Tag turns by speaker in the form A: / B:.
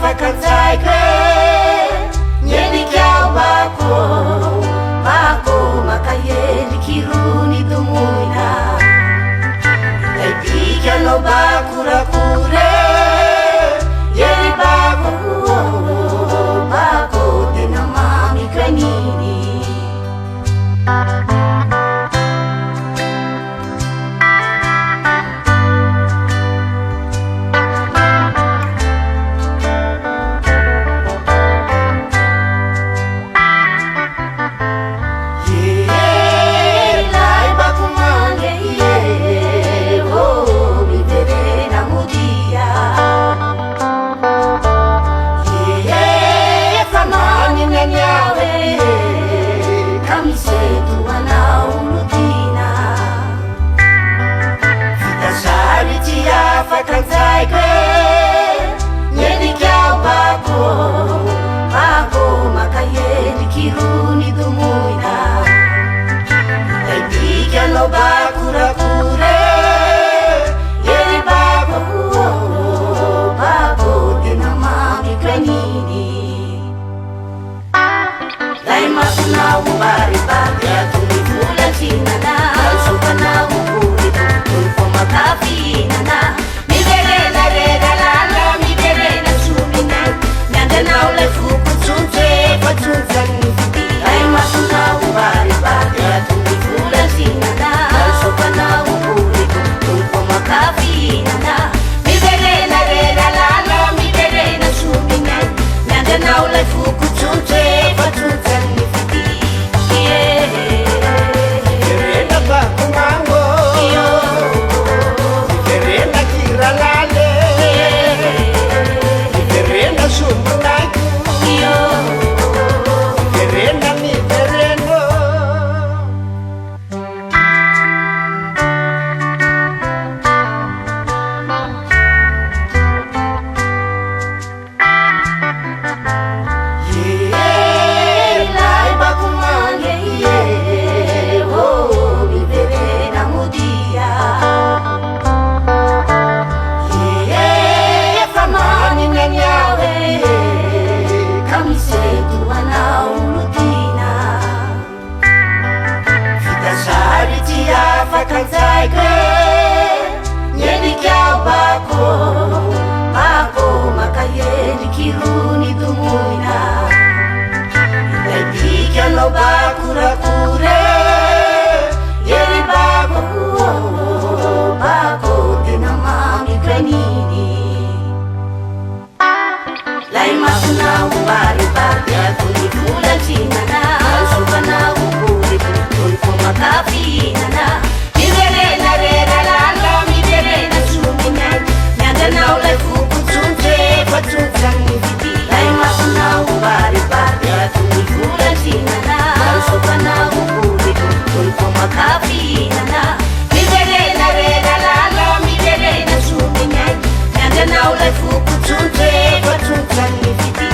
A: afakanjaiko nyelikao bako makahelikiruni domoina idikanao bakorakore yeli bako tena mamikanini afakanjaiko nyelikao bako makahelikiruni domoina idikanao bakorakore yeli bako tena mamikanini lai masonao baribary atony volatsinana sokanao koreto toloko makafihinana miverenareralala miverena somina mianganao lai fokotsotso efatsonjany fidi lai masonao baribary atony volatsinana sokanao koreto toloko makafihinana miverenareralala miverena somina mianganao lai fokotsotso efatsonjany fidi
B: Verena bakumango Verena kiralale Verena sumbunaku Verena mi vereno
A: lai bakumange miverena mudia famaninanyawe kamisetuanao lutina fitasarity afakanjaiko nyelikao bako makahelikiruni domoina idikanao bakorakore yeli bako tena mamikanini lai masonao baribary atony volatsinana sokanao koreto toloko makafihinana miverenareralala miverena somina mianganao lai fokotsotso efatsonjany fidi lai masonao baribary atony volatsinana sokanao koreto toloko makafihinana miverenareralala miverena somina mianganao lai fokotsotso efatsonjany fidi